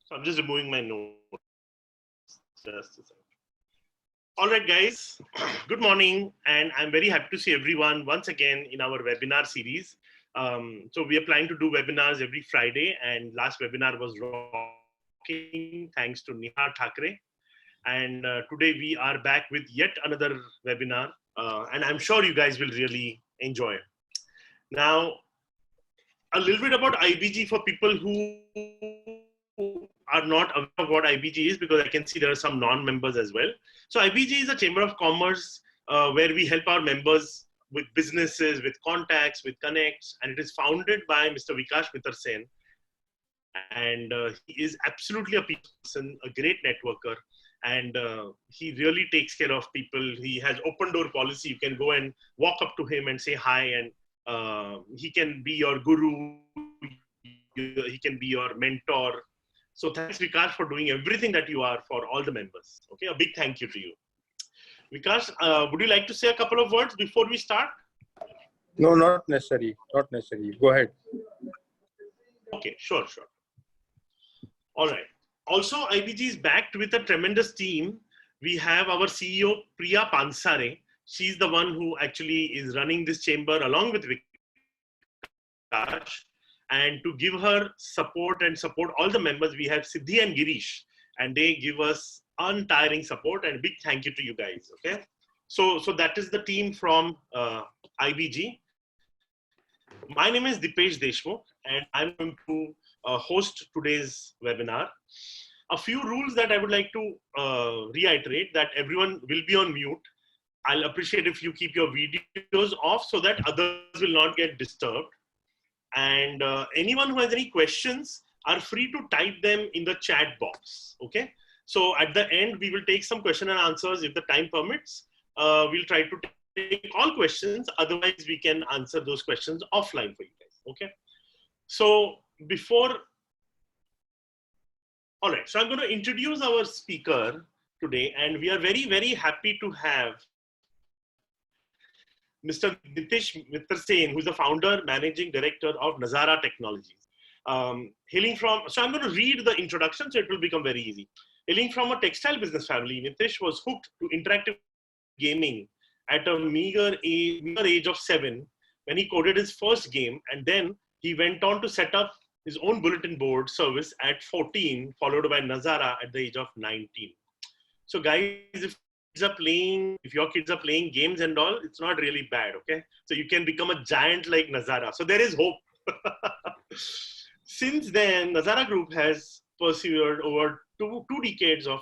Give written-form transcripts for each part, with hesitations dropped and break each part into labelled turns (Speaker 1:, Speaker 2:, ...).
Speaker 1: So I'm just removing my notes. Just a second. All right, guys. Good morning, and I'm very happy to see everyone once again in our webinar series. So we are planning to do webinars every Friday, and last webinar was rocking, thanks to Nihar Thakre. And today we are back with yet another webinar, and I'm sure you guys will really enjoy it. Now, a little bit about IBG for people who are not aware of what IBG is, because I can see there are some non-members as well. So IBG is a chamber of commerce where we help our members with businesses, with contacts, with connects, and it is founded by Mr. Nitish Mittersain. And he is absolutely a person, a great networker, and he really takes care of people. He has open door policy. You can go and walk up to him and say hi, and he can be your guru, he can be your mentor. So thanks, Vikas, for doing everything that you are for all the members. Okay, a big thank you to you. Vikas, would you like to say a couple of words before we start?
Speaker 2: No, not necessary. Not necessary. Go ahead.
Speaker 1: Okay, sure. All right. Also, IBG is backed with a tremendous team. We have our CEO, Priya Pansare. She's the one who actually is running this chamber along with Vikas. And to give her support and support all the members, we have Siddhi and Girish. And they give us untiring support, and big thank you to you guys. Okay. So that is the team from IBG. My name is Dipesh Deshmukh, and I'm going to host today's webinar. A few rules that I would like to reiterate: that everyone will be on mute. I'll appreciate if you keep your videos off so that others will not get disturbed. And anyone who has any questions are free to type them in the chat box. Okay. So at the end, we will take some question and answers if the time permits. We'll try to take all questions. Otherwise, we can answer those questions offline for you guys. Okay. So all right. So I'm going to introduce our speaker today, and we are very, very happy to have Mr. Nitish Mittersain, who is the founder, managing director of Nazara Technologies. So I'm going to read the introduction, so it will become very easy. Hailing from a textile business family, Nitish was hooked to interactive gaming at a meager age of 7 when he coded his first game, and then he went on to set up his own bulletin board service at 14, followed by Nazara at the age of 19. So guys, if your kids are playing games and all, it's not really bad, okay? So you can become a giant like Nazara. So there is hope. Since then, Nazara Group has persevered over two decades of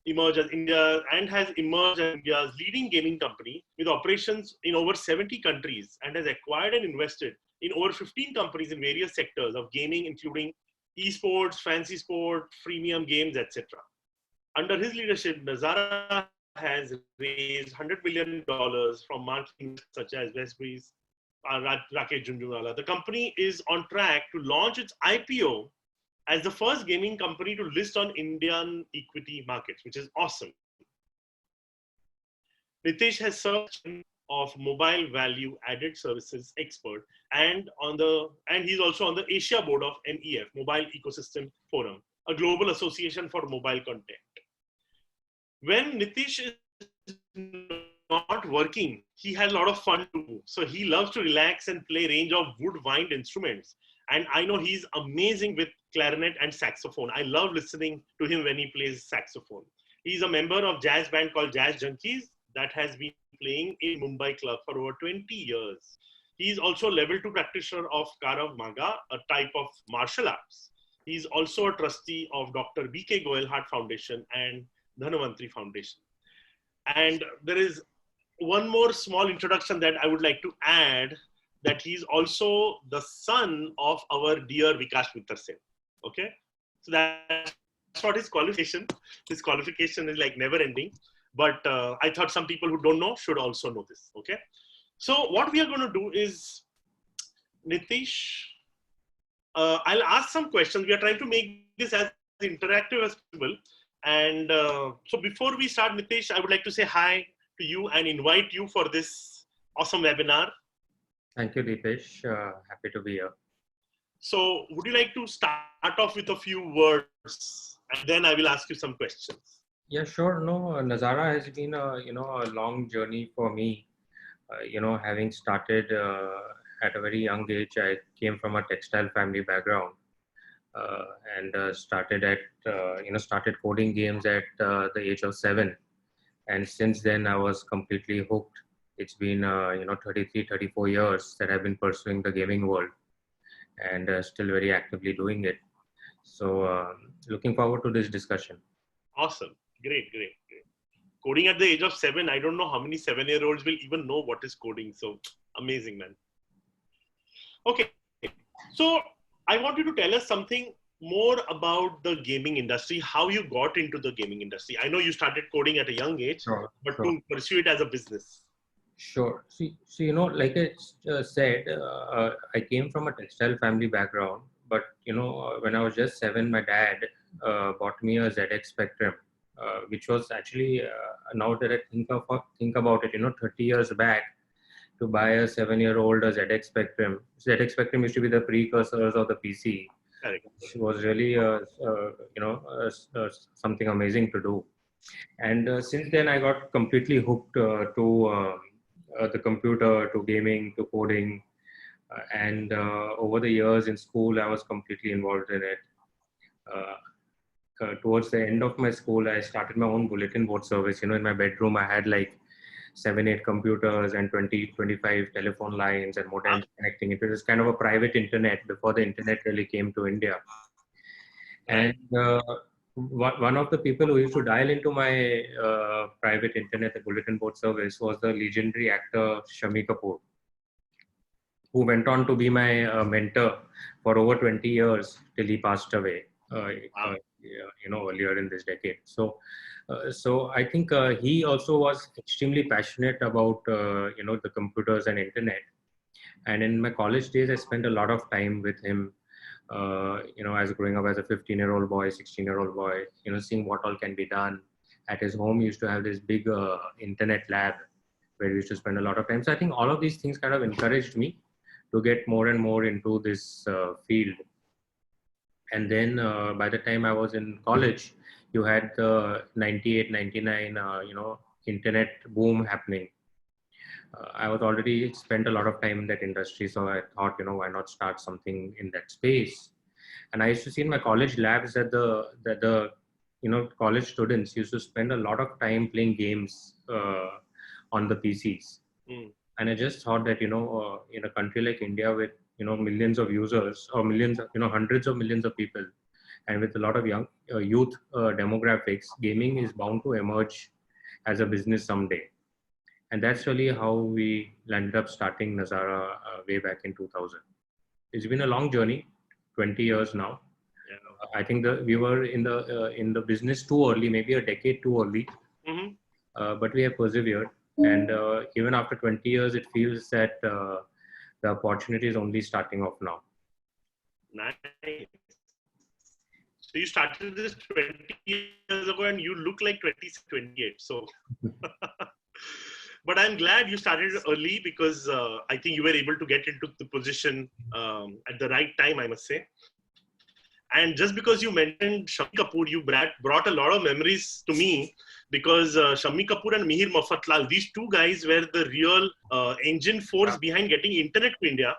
Speaker 1: emerge as India and has emerged as India's leading gaming company with operations in over 70 countries, and has acquired and invested in over 15 companies in various sectors of gaming, including eSports, fancy sport, freemium games, etc. Under his leadership, Nazara has raised $100 million from marketing such as Westbury's, Rakesh Junjunwala. The company is on track to launch its IPO as the first gaming company to list on Indian equity markets, which is awesome. Nitish has served of mobile value added services expert, and he's also on the Asia board of MEF, Mobile Ecosystem Forum, a global association for mobile content. When Nitish is not working, he has a lot of fun too. So he loves to relax and play a range of wood-wind instruments. And I know he's amazing with clarinet and saxophone. I love listening to him when he plays saxophone. He's a member of jazz band called Jazz Junkies that has been playing in Mumbai club for over 20 years. He's also a level 2 practitioner of Karav Maga, a type of martial arts. He's also a trustee of Dr. B.K. Goel Heart Foundation and Dhanvantri Foundation. And there is one more small introduction that I would like to add, that he's also the son of our dear Nitish Mittersain. Okay. So that's what his qualification. His qualification is like never ending. But I thought some people who don't know should also know this. Okay. So what we are going to do is, Nitish, I'll ask some questions. We are trying to make this as interactive as possible. And so before we start, Nitish, I would like to say hi to you and invite you for this awesome webinar.
Speaker 3: Thank you, Dipesh. Happy to be here.
Speaker 1: So would you like to start off with a few words and then I will ask you some questions?
Speaker 3: Yeah, sure. No, Nazara has been a long journey for me. Having started at a very young age, I came from a textile family background, uh, and started coding games at the age of 7. And since then, I was completely hooked. It's been 33, 34 years that I've been pursuing the gaming world, and still very actively doing it. So, looking forward to this discussion.
Speaker 1: Awesome. Great, great, great. Coding at the age of 7, I don't know how many 7-year-olds will even know what is coding. So amazing, man. Okay. So I want you to tell us something more about the gaming industry, how you got into the gaming industry. I know you started coding at a young age,
Speaker 3: Sure,
Speaker 1: but
Speaker 3: sure.
Speaker 1: to pursue it as a business.
Speaker 3: Sure. See, like I said, I came from a textile family background, but when I was just 7, my dad bought me a ZX Spectrum, which was actually now that I think about it, 30 years back, to buy a 7-year-old a ZX Spectrum. ZX Spectrum used to be the precursors of the PC.
Speaker 1: Correct.
Speaker 3: It was really, something amazing to do. And since then, I got completely hooked to the computer, to gaming, to coding. And over the years in school, I was completely involved in it. Uh, Towards the end of my school, I started my own bulletin board service. In my bedroom, I had like 7, 8 computers and 20, 25 telephone lines and modems connecting. It was kind of a private internet before the internet really came to India.
Speaker 1: Right.
Speaker 3: And one of the people who used to dial into my private internet, the bulletin board service, was the legendary actor Shami Kapoor, who went on to be my mentor for over 20 years till he passed away,
Speaker 1: Wow.
Speaker 3: earlier in this decade. So I think he also was extremely passionate about, the computers and internet. And in my college days, I spent a lot of time with him, as growing up as a 15-year-old boy, 16-year-old boy, seeing what all can be done. At his home, he used to have this big internet lab where we used to spend a lot of time. So I think all of these things kind of encouraged me to get more and more into this field. And then by the time I was in college, you had the 98, 99, internet boom happening. I was already spent a lot of time in that industry, so I thought, why not start something in that space? And I used to see in my college labs that the college students used to spend a lot of time playing games on the PCs.
Speaker 1: Mm.
Speaker 3: And I just thought that in a country like India with millions of users or millions, hundreds of millions of people, and with a lot of young youth demographics, gaming is bound to emerge as a business someday. And that's really how we landed up starting Nazara way back in 2000. It's been a long journey, 20 years now.
Speaker 1: Yeah.
Speaker 3: I think we were in the business too early, maybe a decade too early,
Speaker 1: Mm-hmm.
Speaker 3: but we have persevered. And even after 20 years, it feels that the opportunity is only starting off now.
Speaker 1: Nice. So you started this 20 years ago and you look like 28. So, but I'm glad you started early because I think you were able to get into the position at the right time, I must say. And just because you mentioned Shami Kapoor, you brought a lot of memories to me because Shami Kapoor and Mihir Mafatlal, these two guys were the real engine force behind getting internet to India.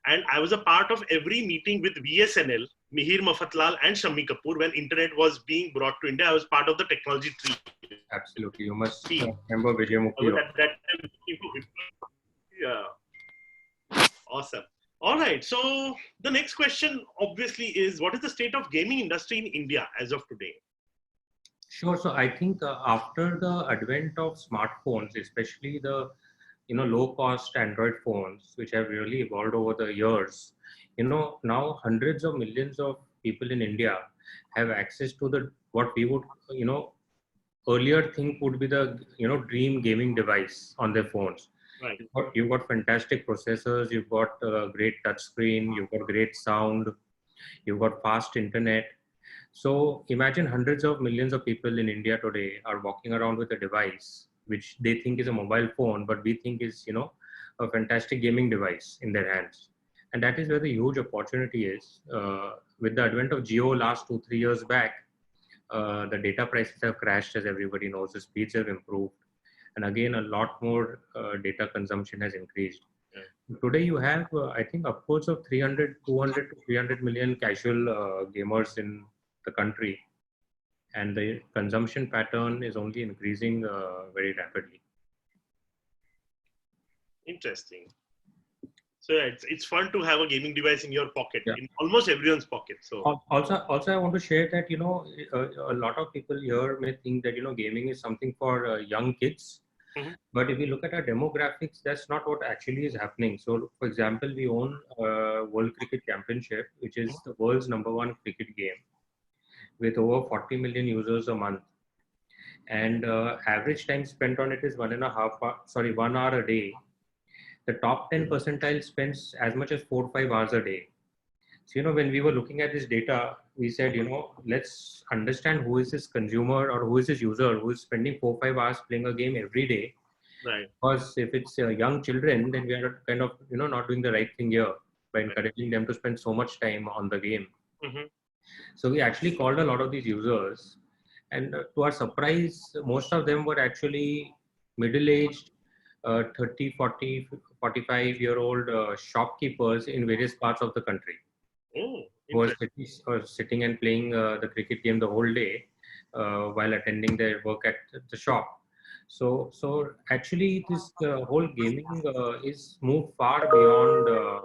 Speaker 1: And I was a part of every meeting with VSNL, Mihir Mafatlal and Shami Kapoor when internet was being brought to India. I was part of the technology tree.
Speaker 3: Absolutely. You must remember Vijay
Speaker 1: I was
Speaker 3: Mukhi.
Speaker 1: at that time looking for yeah. Awesome. All right. So the next question obviously is what is the state of gaming industry in India as of today?
Speaker 3: Sure. So I think after the advent of smartphones, especially the low cost Android phones, which have really evolved over the years, now hundreds of millions of people in India have access to the what we would earlier think would be the dream gaming device on their phones.
Speaker 1: Right.
Speaker 3: You've got fantastic processors, you've got great touchscreen, you've got great sound, you've got fast internet. So imagine hundreds of millions of people in India today are walking around with a device which they think is a mobile phone, but we think is a fantastic gaming device in their hands. And that is where the huge opportunity is. With the advent of Geo last 2-3 years back, the data prices have crashed, as everybody knows. The speeds have improved, and again, a lot more data consumption has increased. Today, you have, I think, upwards of 200 to 300 million casual gamers in the country, and the consumption pattern is only increasing very rapidly.
Speaker 1: Interesting. So it's fun to have a gaming device in your pocket,
Speaker 3: Yeah.
Speaker 1: in almost everyone's pocket. So
Speaker 3: Also, I want to share that a lot of people here may think that gaming is something for young kids.
Speaker 1: Mhm.
Speaker 3: But if you look at our demographics, that's not what actually is happening. So, for example, we own World Cricket Championship, which is the world's #1 cricket game, with over 40 million users a month, and average time spent on it is 1 hour a day. The top 10 percentile spends as much as 4 or 5 hours a day. So, when we were looking at this data, we said, let's understand who is this consumer or who is this user who is spending 4 or 5 hours playing a game every day.
Speaker 1: right.
Speaker 3: Because if it's young children, then we are kind of, not doing the right thing here by encouraging them to spend so much time on the game.
Speaker 1: Mm-hmm.
Speaker 3: So we actually called a lot of these users, and to our surprise, most of them were actually middle-aged, 30, 40, 45-year-old shopkeepers in various parts of the country,
Speaker 1: Oh,
Speaker 3: who was
Speaker 1: interesting.
Speaker 3: sitting and playing the cricket game the whole day while attending their work at the shop. So actually, this whole gaming is moved far beyond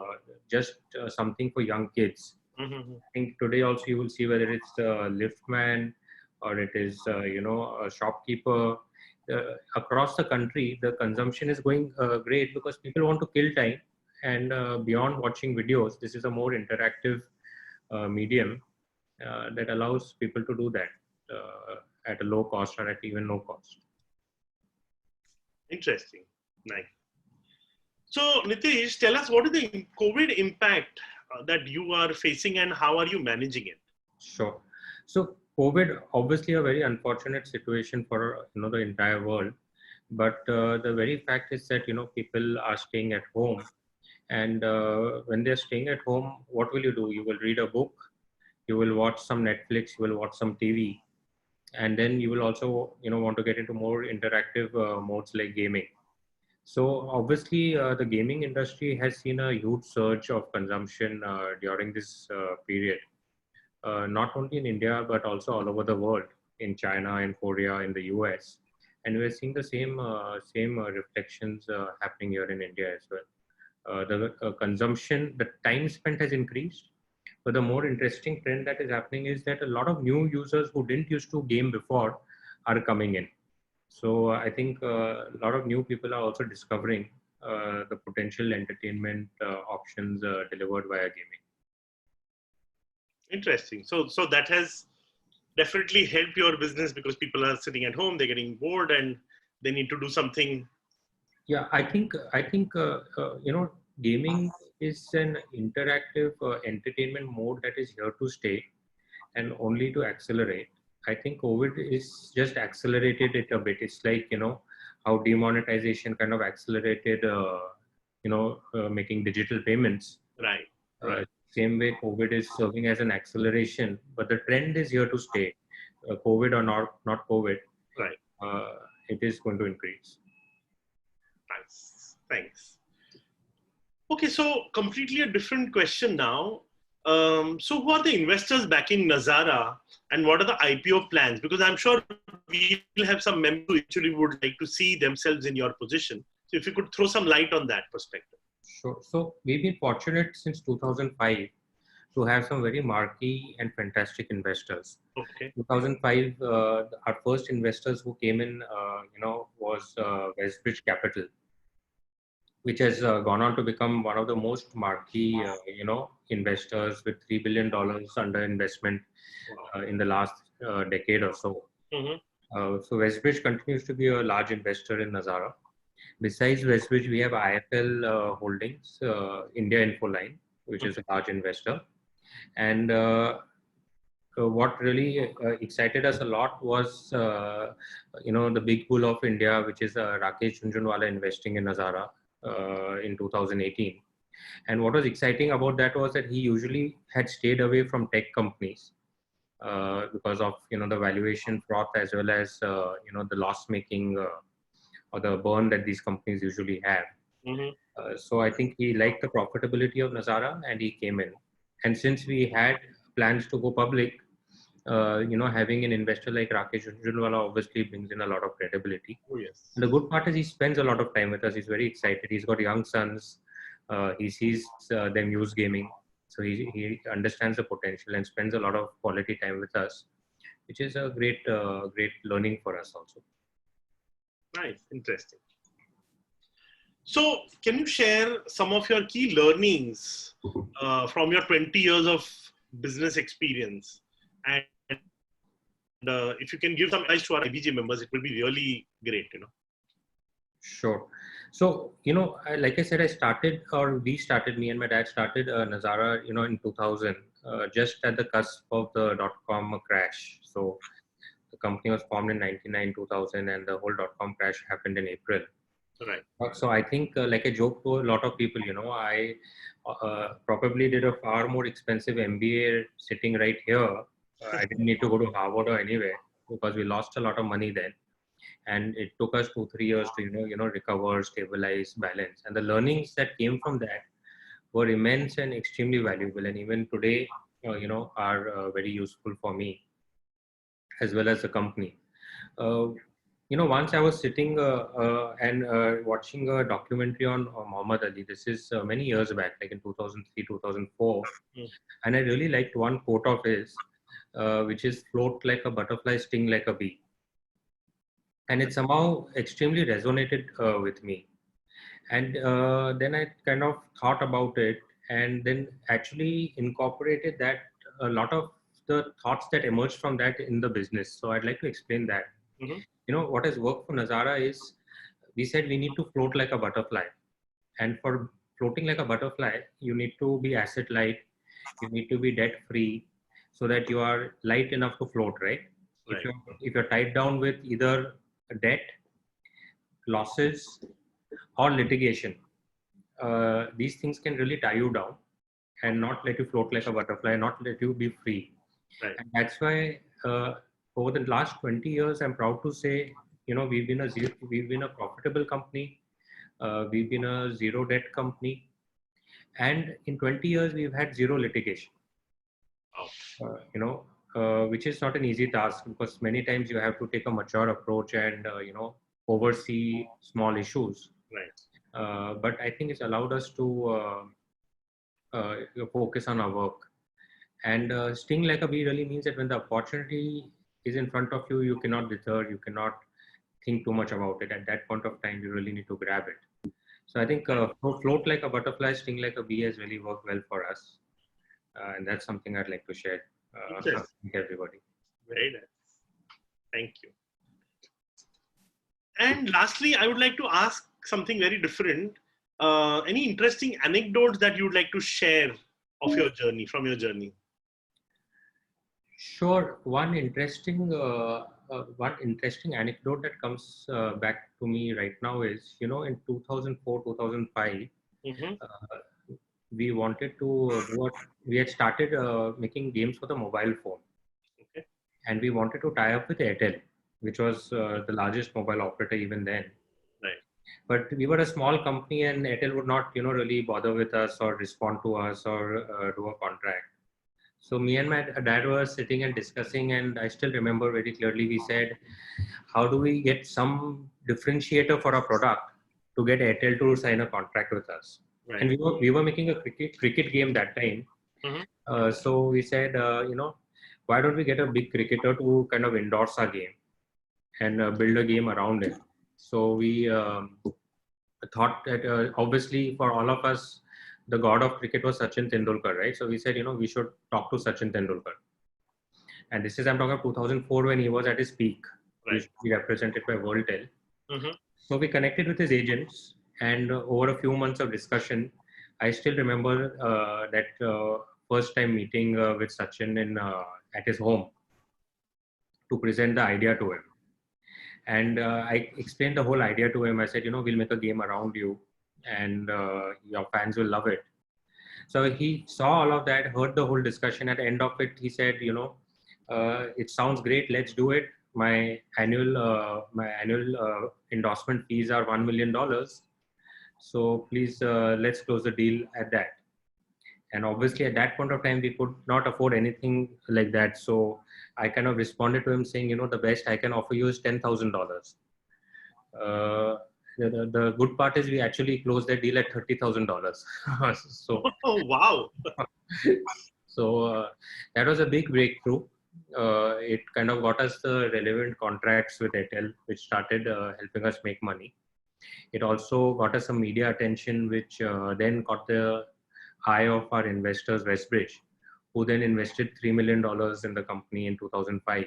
Speaker 3: just something for young kids.
Speaker 1: Mm-hmm.
Speaker 3: I think today also you will see whether it's a liftman or it is a shopkeeper. Across the country, the consumption is going great because people want to kill time, and beyond watching videos, this is a more interactive medium that allows people to do that at a low cost or at even no cost.
Speaker 1: Interesting. Nice. So, Nitish, tell us what is the COVID impact that you are facing and how are you managing it?
Speaker 3: Sure. So COVID, obviously a very unfortunate situation for the entire world, but the very fact is that people are staying at home, and when they're staying at home, what will you do? You will read a book, you will watch some Netflix, you will watch some TV, and then you will also want to get into more interactive modes like gaming. So obviously, the gaming industry has seen a huge surge of consumption during this period, not only in India but also all over the world, in China, in Korea, in the US, and we're seeing the same reflections happening here in India as well. The consumption, the time spent has increased, but the more interesting trend that is happening is that a lot of new users who didn't used to game before are coming in. So I think a lot of new people are also discovering the potential entertainment options delivered via gaming.
Speaker 1: Interesting. So that has definitely helped your business because people are sitting at home, they're getting bored, and they need to do something.
Speaker 3: Yeah, I think gaming is an interactive entertainment mode that is here to stay and only to accelerate. I think COVID is just accelerated it a bit. It's like how demonetization kind of accelerated making digital payments.
Speaker 1: Right.
Speaker 3: Uh, Same way COVID is serving as an acceleration, but the trend is here to stay. COVID or not COVID,
Speaker 1: Right.
Speaker 3: it is going to increase.
Speaker 1: Nice. Thanks. Okay, so completely a different question now. So who are the investors backing Nazara and what are the IPO plans? Because I'm sure we will have some members who actually would like to see themselves in your position. So if you could throw some light on that perspective.
Speaker 3: Sure. So we've been fortunate since 2005 to have some very marquee and fantastic investors.
Speaker 1: Okay.
Speaker 3: 2005, our first investors who came in, was Westbridge Capital, which has gone on to become one of the most marquee, investors with $3 billion under investment in the last decade or so. So Westbridge continues to be a large investor in Nazara. Besides Westbridge, we have IFL Holdings, India Infoline, which is a large investor. And what really excited us a lot was, the big bull of India, which is Rakesh Jhunjhunwala investing in Nazara in 2018. And what was exciting about that was that he usually had stayed away from tech companies because of the valuation froth, as well as the loss making or the burn that these companies usually have.
Speaker 1: Mhm.
Speaker 3: So I think he liked the profitability of Nazara and he came in. And since we had plans to go public, having an investor like Rakesh Jhunjhunwala obviously brings in a lot of credibility.
Speaker 1: Oh, yes.
Speaker 3: And the good part is he spends a lot of time with us. He's very excited. He's got young sons. He sees them use gaming. So he understands the potential and spends a lot of quality time with us, which is a great learning for us also.
Speaker 1: Nice. Interesting. So, can you share some of your key learnings from your 20 years of business experience? And if you can give some advice to our IBG members, it will be really great,
Speaker 3: Sure. So, like I said, me and my dad started Nazara, in 2000, just at the cusp of the dot-com crash. So the company was formed in 99, 2000, and the whole dot-com crash happened in April.
Speaker 1: Right.
Speaker 3: So I think, like I joke to a lot of people, I probably did a far more expensive MBA sitting right here. I didn't need to go to Harvard or anywhere because we lost a lot of money then. And it took us 2-3 years to recover, stabilize, balance, and the learnings that came from that were immense and extremely valuable, and even today are very useful for me as well as the company. uh, Once I was sitting and watching a documentary on Muhammad Ali. This is many years back, like in 2003, 2004.
Speaker 1: Mm.
Speaker 3: And I really liked one quote of his, which is "float like a butterfly, sting like a bee." And it somehow extremely resonated with me. And then I kind of thought about it, and then actually incorporated that, a lot of the thoughts that emerged from that in the business. So I'd like to explain that.
Speaker 1: Mhm.
Speaker 3: What has worked for Nazara is, we said we need to float like a butterfly. And for floating like a butterfly, you need to be asset light, you need to be debt free, so that you are light enough to float, right?
Speaker 1: Right.
Speaker 3: If you're tied down with either debt, losses, or litigation, these things can really tie you down and not let you float like a butterfly, not let you be free.
Speaker 1: Right.
Speaker 3: And that's why, over the last 20 years, I'm proud to say, we've been a profitable company, we've been a zero debt company, and in 20 years we've had zero litigation. Which is not an easy task, because many times you have to take a mature approach and oversee small issues.
Speaker 1: Right.
Speaker 3: But I think it's allowed us to focus on our work. And sting like a bee really means that when the opportunity is in front of you, you cannot deter, you cannot think too much about it. At that point of time, you really need to grab it. So I think float like a butterfly, sting like a bee has really worked well for us. And that's something I'd like to share
Speaker 1: Yes.
Speaker 3: with everybody.
Speaker 1: Very nice. Thank you. And lastly, I would like to ask something very different. Any interesting anecdotes that you would like to share of your journey, from your journey?
Speaker 3: Sure. One interesting anecdote that comes back to me right now is, in 2004, 2005,
Speaker 1: Mm-hmm.
Speaker 3: we wanted to we had started making games for the mobile phone.
Speaker 1: Okay.
Speaker 3: And we wanted to tie up with Airtel, which was the largest mobile operator even then.
Speaker 1: Right.
Speaker 3: But we were a small company, and Airtel would not, really bother with us or respond to us or do a contract. So me and my dad were sitting and discussing, and I still remember very clearly. We said, how do we get some differentiator for our product to get Airtel to sign a contract with us?
Speaker 1: Right.
Speaker 3: And we were making a cricket game that time.
Speaker 1: Mm-hmm.
Speaker 3: So we said, why don't we get a big cricketer to kind of endorse our game and build a game around it? So we thought that, obviously for all of us, the god of cricket was Sachin Tendulkar, right? So we said, we should talk to Sachin Tendulkar. And this is, I'm talking of 2004, when he was at his peak. He used to be represented by WorldTel.
Speaker 1: Mm-hmm.
Speaker 3: So we connected with his agents, and over a few months of discussion, I still remember that first time meeting with Sachin at his home to present the idea to him. And I explained the whole idea to him. I said, we'll make a game around you. and your fans will love it. So he saw all of that, heard the whole discussion. At the end of it, he said, it sounds great. Let's do it. My annual endorsement fees are $1 million. So please, let's close the deal at that. And obviously, at that point of time, we could not afford anything like that. So I kind of responded to him saying, the best I can offer you is $10,000. The good part is we actually closed that deal at $30,000. So
Speaker 1: Oh, wow.
Speaker 3: so that was a big breakthrough. It kind of got us the relevant contracts with Airtel, which started helping us make money. It also got us some media attention, which then got the eye of our investors, Westbridge, who then invested $3 million in the company in 2005.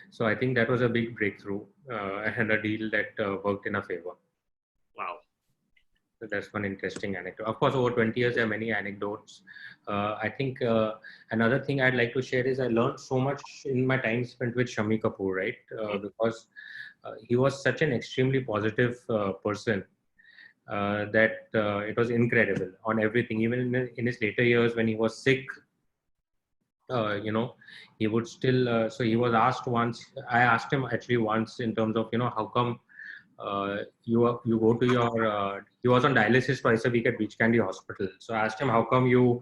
Speaker 3: So I think that was a big breakthrough and a deal that worked in our favor.
Speaker 1: Wow.
Speaker 3: So that's one interesting anecdote. Of course, over 20 years, there are many anecdotes. I think another thing I'd like to share is I learned so much in my time spent with Shami Kapoor, right? Because he was such an extremely positive person that it was incredible on everything. Even in his later years when he was sick, he would still, so he was asked once, I asked him actually once in terms of, how come you go to your, he was on dialysis twice a week at Beach Candy Hospital. So I asked him, how come you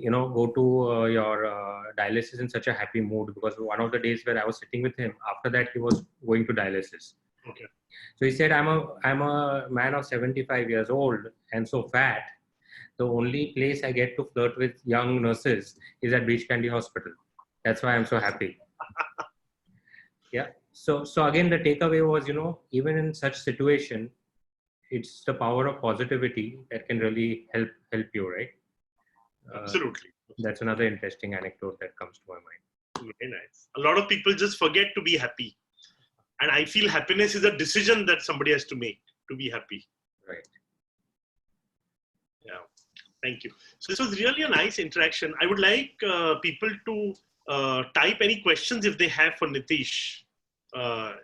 Speaker 3: go to your dialysis in such a happy mood? Because one of the days where I was sitting with him, after that he was going to dialysis.
Speaker 1: Okay.
Speaker 3: So he said, I'm a man of 75 years old and so fat. The only place I get to flirt with young nurses is at Beach Candy Hospital. That's why I'm so happy. Yeah. So again, the takeaway was, even in such situation, it's the power of positivity that can really help you, right?
Speaker 1: Absolutely.
Speaker 3: That's another interesting anecdote that comes to my mind.
Speaker 1: Very nice. A lot of people just forget to be happy. And I feel happiness is a decision that somebody has to make to be happy.
Speaker 3: Right.
Speaker 1: Yeah. Thank you. So this was really a nice interaction. I would like people to type any questions if they have for Nitish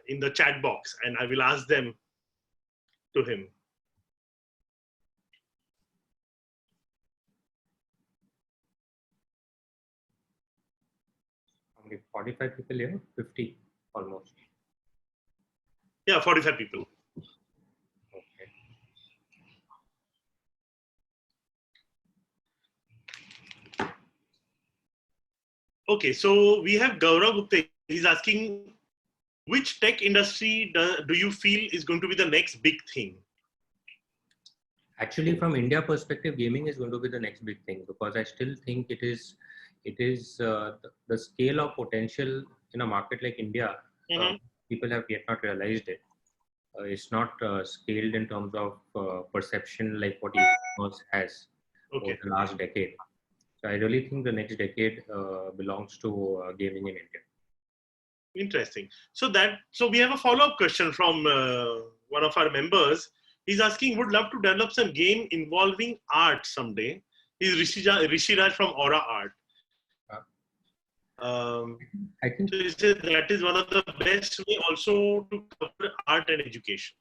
Speaker 1: in the chat box, and I will ask them to him.
Speaker 3: How many? 45 people here? 50 almost.
Speaker 1: Yeah, 45 people.
Speaker 3: Okay.
Speaker 1: Okay, so we have Gaurav Gupta. He's asking, which tech industry do you feel is going to be the next big thing?
Speaker 3: Actually, from India perspective, gaming is going to be the next big thing, because I still think it is the scale of potential in a market like India. People have yet not realized it. It's not scaled in terms of perception like what e-commerce has over the last decade. So I really think the next decade belongs to gaming in India.
Speaker 1: Interesting. So we have a follow-up question from one of our members. He's asking, would love to develop some game involving art someday. He's Rishiraj from Aura Art.
Speaker 3: I think
Speaker 1: so he said that is one of the best way also to cover art and education.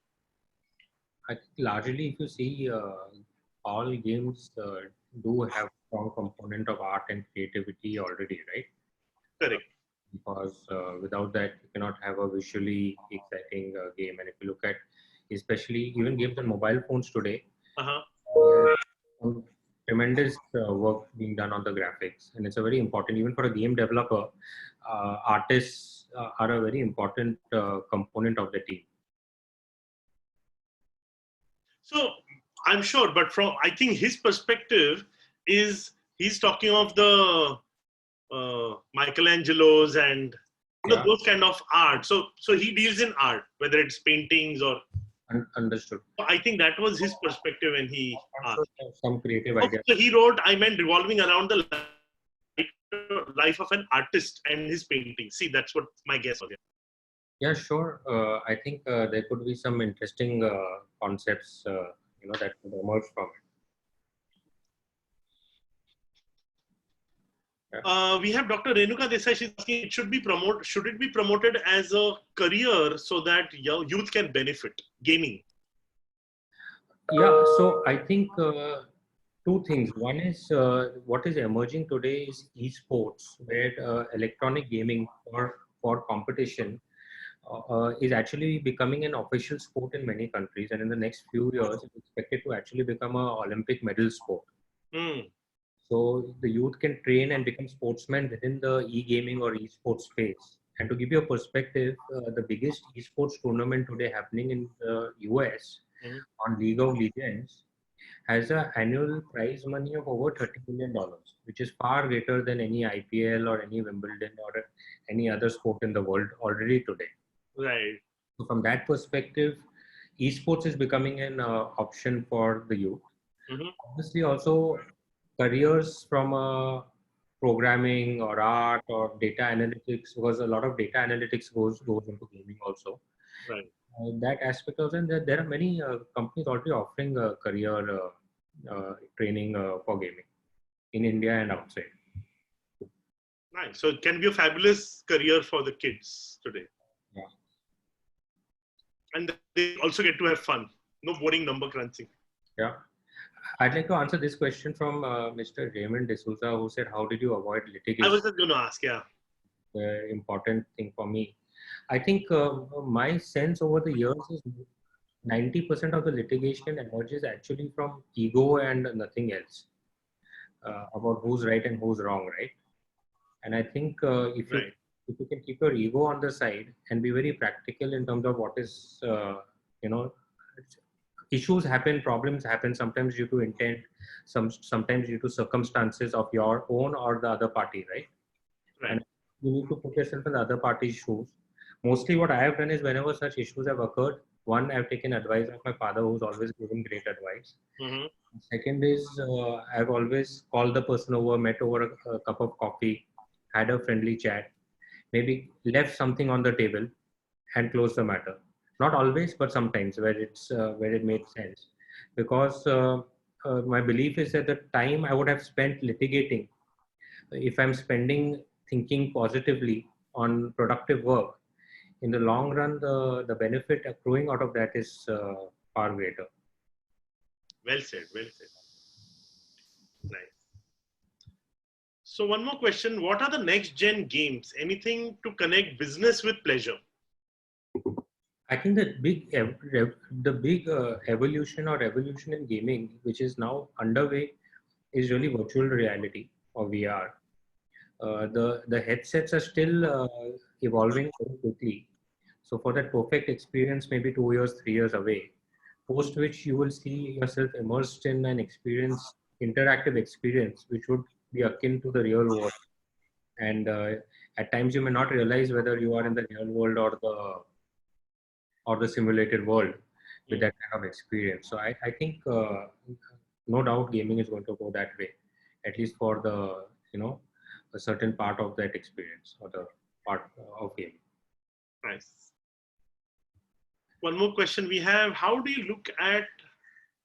Speaker 3: I think largely, if you see, all games do have strong component of art and creativity already, right?
Speaker 1: Correct.
Speaker 3: Because without that, you cannot have a visually exciting game. And if you look at, especially even games on mobile phones today, tremendous work being done on the graphics, and it's a very important, even for a game developer, artists are a very important component of the team.
Speaker 1: So I'm sure, but I think his perspective is he's talking of the Michelangelo's and those kind of art. So he deals in art, whether it's paintings or.
Speaker 3: Understood.
Speaker 1: I think that was his perspective when he asked.
Speaker 3: Some creative idea.
Speaker 1: So he wrote, I meant revolving around the life of an artist and his painting. See, that's what my guess was.
Speaker 3: Yeah, sure. I think there could be some interesting concepts, that could emerge from it.
Speaker 1: We have Dr. Renuka Desai. She's asking, should it be promoted as a career so that youth can benefit gaming?
Speaker 3: Yeah, so I think two things. One is what is emerging today is eSports, where electronic gaming for competition is actually becoming an official sport in many countries, and in the next few years, it's expected to actually become a Olympic medal sport.
Speaker 1: Hmm.
Speaker 3: So the youth can train and become sportsmen within the e-gaming or esports space. And to give you a perspective, the biggest esports tournament today happening in the US
Speaker 1: Hmm.
Speaker 3: on League of Legends has an annual prize money of over $30 million, which is far greater than any IPL or any Wimbledon or any other sport in the world already today.
Speaker 1: Right.
Speaker 3: So from that perspective, esports is becoming an option for the youth.
Speaker 1: Hmm.
Speaker 3: Obviously, also careers from programming or art or data analytics, because a lot of data analytics goes into gaming also.
Speaker 1: Right.
Speaker 3: That aspect also, and there are many companies already offering career training for gaming in India and outside.
Speaker 1: Nice. So it can be a fabulous career for the kids today.
Speaker 3: Yeah.
Speaker 1: And they also get to have fun. No boring number crunching.
Speaker 3: Yeah. I'd like to answer this question from Mr. Raymond D'Souza, who said, "How did you avoid
Speaker 1: I was
Speaker 3: litigation?"
Speaker 1: just going to ask, yeah.
Speaker 3: The important thing for me. I think my sense over the years is 90% of the litigation emerges actually from ego and nothing else, about who's right and who's wrong, right? And I think
Speaker 1: Right.
Speaker 3: if you can keep your ego on the side and be very practical in terms of what is you know issues happen, problems happen sometimes due to intent, sometimes due to circumstances of your own or the other party, right?
Speaker 1: Right.
Speaker 3: And you need to put yourself in the other party's shoes. Mostly what I have done is whenever such issues have occurred, one, I've taken advice of my father, who's always giving great advice.
Speaker 1: Hmm.
Speaker 3: Second is I've always called the person over, met over a cup of coffee, had a friendly chat, maybe left something on the table and closed the matter. Not always, but sometimes where it made sense. Because my belief is that the time I would have spent litigating, if I'm spending thinking positively on productive work, in the long run, the benefit accruing out of that is far greater.
Speaker 1: Well said. Well said. Nice. So one more question. What are the next gen games? Anything to connect business with pleasure?
Speaker 3: I think the big evolution or revolution in gaming, which is now underway, is really virtual reality or VR. The headsets are still evolving very quickly. So for that perfect experience, maybe 2 years, 3 years away, post which you will see yourself immersed in an experience, interactive experience, which would be akin to the real world. And at times you may not realize whether you are in the real world or the simulated world with
Speaker 1: Mm.
Speaker 3: that kind of experience. So I think no doubt gaming is going to go that way, at least for the a certain part of that experience or the part of gaming.
Speaker 1: Nice. One more question we have. How do you look at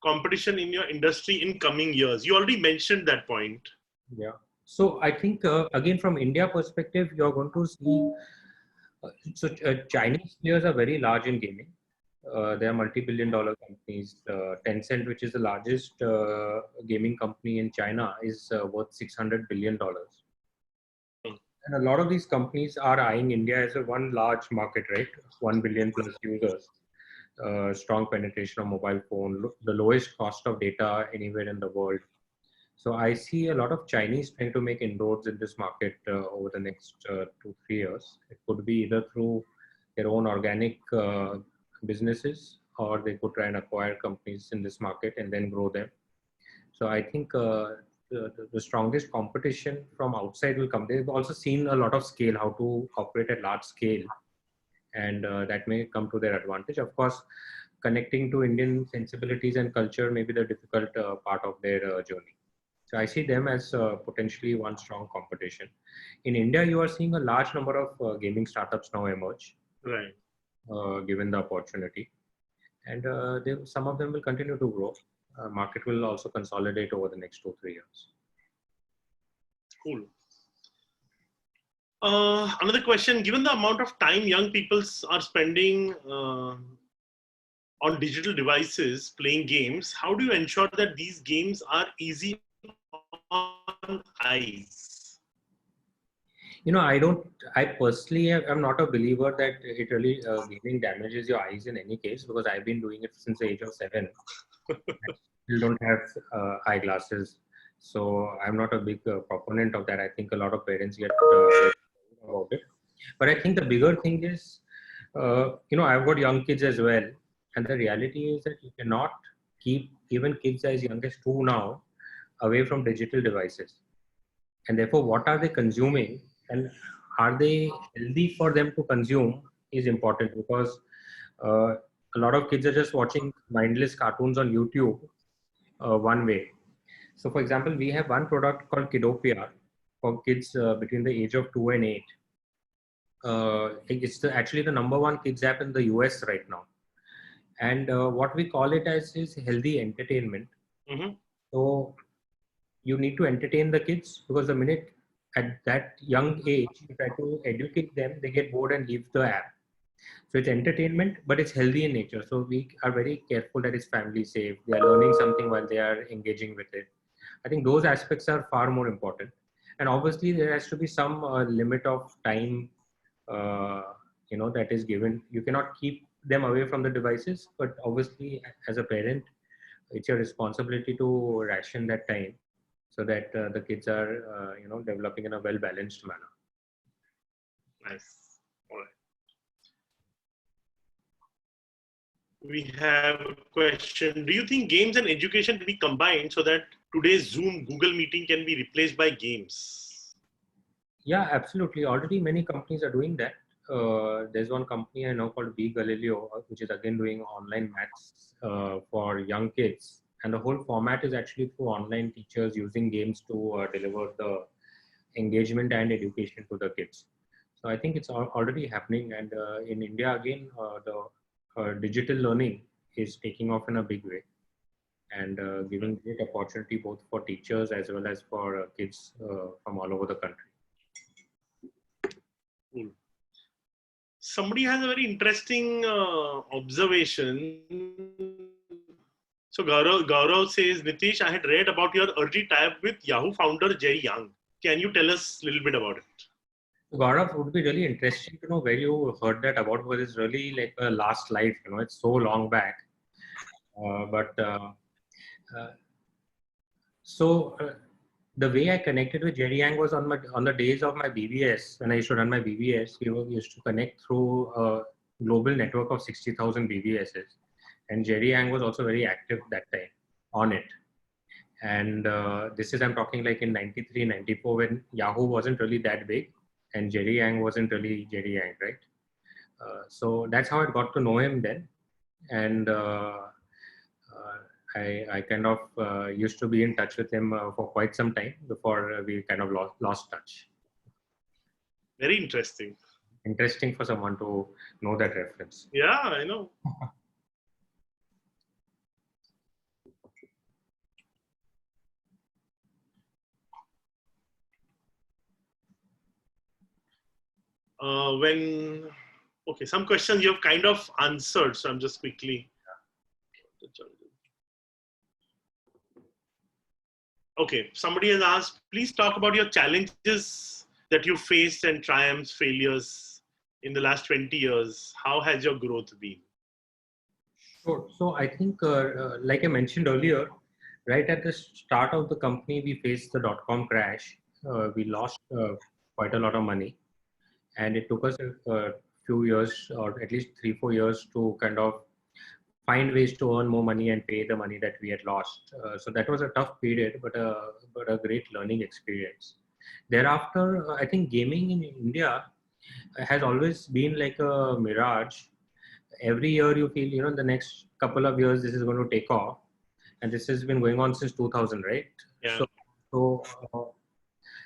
Speaker 1: competition in your industry in coming years? You already mentioned that point.
Speaker 3: Yeah. So I think again from India perspective, you're going to see Chinese players are very large in gaming. They are multi-billion-dollar companies. Tencent, which is the largest gaming company in China, is worth $600 billion.
Speaker 1: Mm.
Speaker 3: And a lot of these companies are eyeing India as a one large market, right? 1 billion plus users, strong penetration of mobile phone, the lowest cost of data anywhere in the world. So I see a lot of Chinese trying to make inroads in this market over the next 2-3 years. It could be either through their own organic businesses, or they could try and acquire companies in this market and then grow them. So I think the strongest competition from outside will come. They've also seen a lot of scale, how to operate at large scale, and that may come to their advantage. Of course, connecting to Indian sensibilities and culture may be the difficult part of their journey. So I see them as potentially one strong competition. In India, you are seeing a large number of gaming startups now emerge,
Speaker 1: Right.
Speaker 3: given the opportunity, and some of them will continue to grow. Market will also consolidate over the next 2-3 years.
Speaker 1: Cool. Another question. Given the amount of time young people are spending on digital devices playing games, how do you ensure that these games are easy on eyes?
Speaker 3: I personally am not a believer that it really gaming damages your eyes in any case, because I've been doing it since the age of 7. I still don't have eyeglasses. So I'm not a big proponent of that. I think a lot of parents get worried about it. But I think the bigger thing is, I've got young kids as well. And the reality is that you cannot keep even kids as young as 2 now away from digital devices. And therefore, what are they consuming and are they healthy for them to consume is important, because uh, a lot of kids are just watching mindless cartoons on YouTube one way. So, for example, we have one product called Kidopia for kids between the age of 2 and 8. It's actually the number one kids app in the US right now. And what we call it as is healthy entertainment.
Speaker 1: Mm-hmm.
Speaker 3: So you need to entertain the kids, because the minute at that young age you try to educate them, they get bored and leave the app. So it's entertainment, but it's healthy in nature. So we are very careful that it's family safe. They are learning something while they are engaging with it. I think those aspects are far more important. And obviously there has to be some limit of time, uh, that is given. You cannot keep them away from the devices, but obviously as a parent, it's your responsibility to ration that time so that the kids are, developing in a well-balanced manner.
Speaker 1: Nice. All right. We have a question. Do you think games and education can be combined so that today's Zoom, Google meeting can be replaced by games?
Speaker 3: Yeah, absolutely. Already many companies are doing that. There's one company I know called B Galileo, which is again doing online maths for young kids. And the whole format is actually through online teachers using games to deliver the engagement and education to the kids. So I think it's already happening. And in India, again, the digital learning is taking off in a big way, and giving great opportunity both for teachers as well as for kids from all over the country.
Speaker 1: Cool. Somebody has a very interesting observation. So Gaurav says, Nitish, I had read about your early tie-up with Yahoo founder Jerry Yang. Can you tell us a little bit about it?
Speaker 3: Gaurav, would be really interesting to know where you heard that about, because it's really like a last life, it's so long back. But so the way I connected with Jerry Yang was on the days of my BBS. When I used to run my BBS, we used to connect through a global network of 60,000 BBSs. And Jerry Yang was also very active that time on it. And this is, I'm talking like in 93, 94, when Yahoo wasn't really that big and Jerry Yang wasn't really Jerry Yang, right? So that's how I got to know him then. And I kind of used to be in touch with him for quite some time before we kind of lost touch.
Speaker 1: Very interesting.
Speaker 3: Interesting for someone to know that reference.
Speaker 1: Yeah, I know. Okay, some questions you have kind of answered, so I'm just quickly. Okay, somebody has asked, please talk about your challenges that you faced and triumphs, failures in the last 20 years. How has your growth been?
Speaker 3: Sure. So I think, like I mentioned earlier, right at the start of the company, we faced the dot-com crash. We lost quite a lot of money, and it took us a few years, or at least 3-4 years, to kind of find ways to earn more money and pay the money that we had lost. So that was a tough period, but a great learning experience. Thereafter, I think gaming in India has always been like a mirage. Every year you feel, in the next couple of years, this is going to take off. And this has been going on since 2000, right?
Speaker 1: Yeah.
Speaker 3: So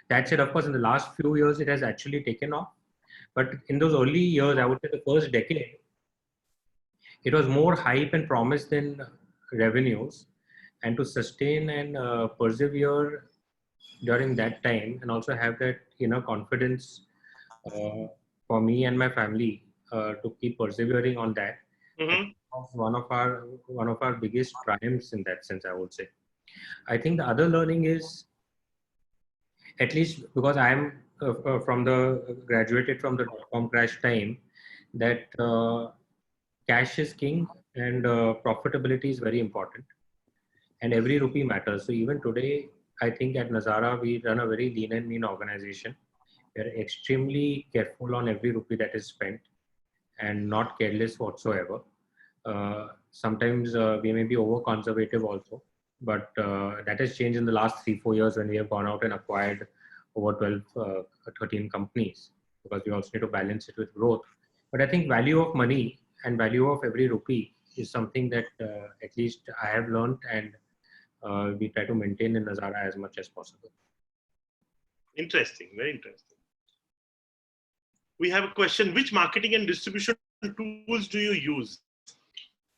Speaker 3: that said, of course, in the last few years, it has actually taken off. But in those early years, I would say the first decade, it was more hype and promise than revenues. And to sustain and persevere during that time, and also have that confidence for me and my family to keep persevering on that,
Speaker 1: Mm-hmm.
Speaker 3: one of our biggest triumphs in that sense, I would say. I think the other learning is, at least because I'm from the graduated from the dot-com crash time, that cash is king and profitability is very important, and every rupee matters. So even today, I think at Nazara we run a very lean and mean organization. We're extremely careful on every rupee that is spent and not careless whatsoever. Sometimes we may be over conservative also, but that has changed in the last 3-4 years when we have gone out and acquired over 12, 13 companies, because we also need to balance it with growth. But I think value of money and value of every rupee is something that at least I have learned, and we try to maintain in Nazara as much as possible.
Speaker 1: Interesting, very interesting. We have a question: which marketing and distribution tools do you use?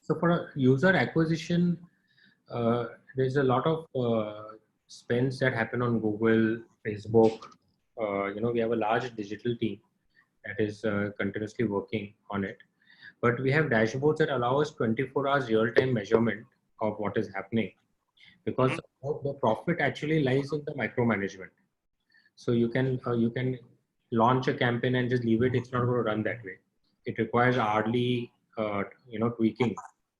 Speaker 3: So for a user acquisition, there's a lot of spends that happen on Google, Facebook. We have a large digital team that is continuously working on it. But we have dashboards that allow us 24 hours real-time measurement of what is happening, because the profit actually lies in the micromanagement. So you can launch a campaign and just leave it. It's not going to run that way. It requires hourly tweaking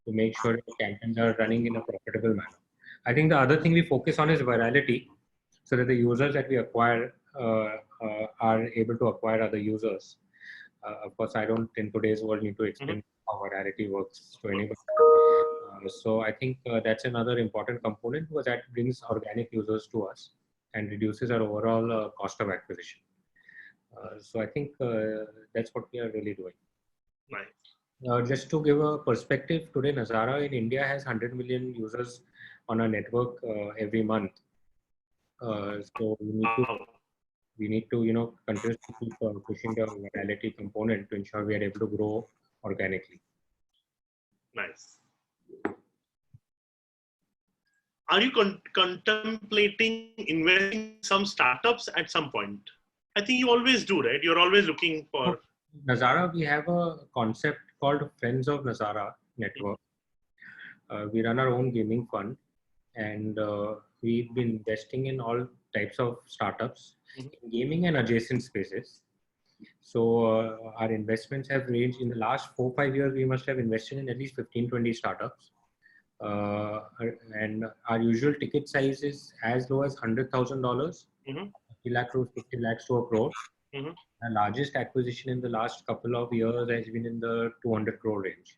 Speaker 3: to make sure the campaigns are running in a profitable manner. I think the other thing we focus on is virality, so that the users that we acquire are able to acquire other users. Of course, I don't in today's world need to explain how virality works to anybody. So I think that's another important component, because that brings organic users to us and reduces our overall cost of acquisition. So I think that's what we are really doing.
Speaker 1: Nice.
Speaker 3: Just to give a perspective, today Nazara in India has 100 million users on our network every month. So we need to continuously keep pushing the virality component to ensure we are able to grow organically.
Speaker 1: Nice. Are you contemplating investing in some startups at some point? I think you always do, right? You're always looking for.
Speaker 3: Nazara, we have a concept called Friends of Nazara Network. We run our own gaming fund, and we've been investing in all types of startups in gaming and adjacent spaces. So our investments have ranged in the last 4-5 years. We must have invested in at least 15-20 startups. And our usual ticket size is as low as $100,000, 50 lakh to 50 lakhs to a crore. The largest acquisition in the last couple of years has been in the 200 crore range.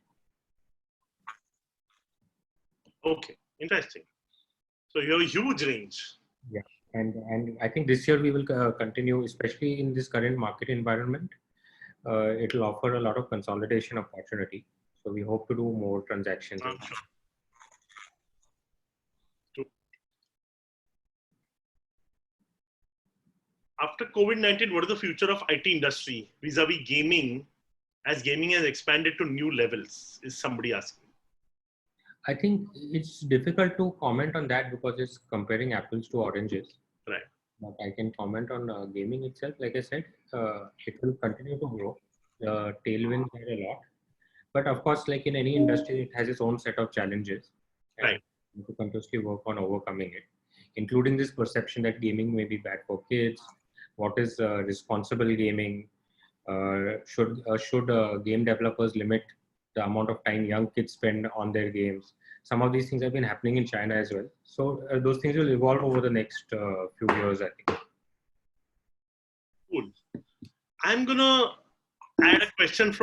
Speaker 1: Okay, interesting. So you have a huge range.
Speaker 3: Yeah, and I think this year we will continue, especially in this current market environment. It will offer a lot of consolidation opportunity. So we hope to do more transactions.
Speaker 1: Sure. After COVID-19, what is the future of IT industry vis-a-vis gaming, as gaming has expanded to new levels, is somebody asking.
Speaker 3: I think it's difficult to comment on that because it's comparing apples to oranges.
Speaker 1: Right.
Speaker 3: But I can comment on gaming itself. Like I said, it will continue to grow. The tailwinds are a lot. But of course, like in any industry, it has its own set of challenges. And
Speaker 1: Right.
Speaker 3: we have to continuously work on overcoming it, including this perception that gaming may be bad for kids. What is responsible gaming? Should game developers limit the amount of time young kids spend on their games? Some of these things have been happening in China as well. So those things will evolve over the next few years, I think.
Speaker 1: Cool. I'm going to add a question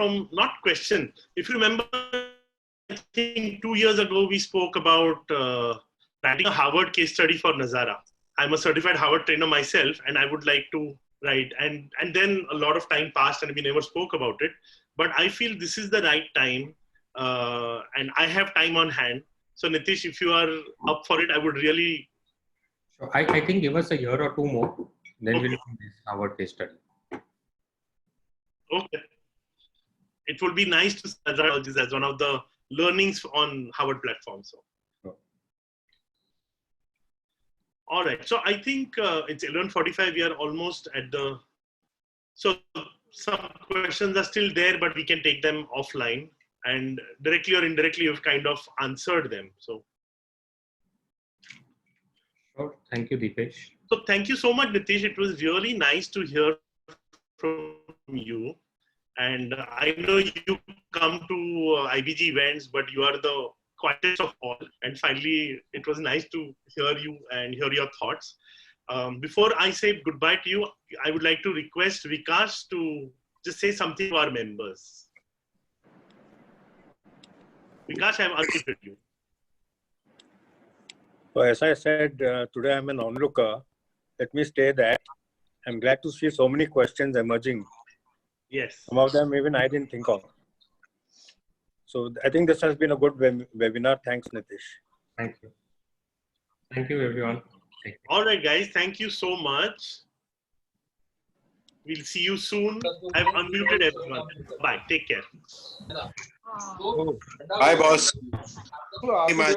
Speaker 1: If you remember, I think 2 years ago, we spoke about writing a Harvard case study for Nazara. I'm a certified Harvard trainer myself, and I would like to write. And then a lot of time passed and we never spoke about it. But I feel this is the right time, and I have time on hand. So Nitish, if you are up for it, I would really...
Speaker 3: So I think give us a year or two more, then we'll do this Harvard case study.
Speaker 1: Okay. It would be nice to see Nazara Technologies as one of the learnings on Harvard platform. So.
Speaker 3: Sure.
Speaker 1: All right. So I think it's 11:45. We are almost at the... So some questions are still there, but we can take them offline and directly or indirectly you've kind of answered them. So
Speaker 3: Thank you, Deepesh.
Speaker 1: So thank you so much, Nitish. It was really nice to hear from you. And I know you come to IBG events, but you are the quietest of all. And finally, it was nice to hear you and hear your thoughts. Before I say goodbye to you, I would like to request Vikas to just say something to our members. Vikas, I have unmuted you.
Speaker 2: So as I said, today I'm an onlooker. Let me say that I'm glad to see so many questions emerging.
Speaker 1: Yes.
Speaker 2: Some of them even I didn't think of. So I think this has been a good webinar. Thanks, Nitish.
Speaker 3: Thank you. Thank you, everyone. Thank you.
Speaker 1: All right, guys. Thank you so much. We'll see you soon. I've unmuted everyone. Bye. Take care.
Speaker 4: Bye, boss.
Speaker 5: Very much.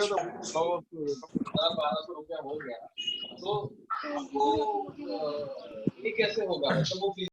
Speaker 4: तो वो ये कैसे होगा मतलब वो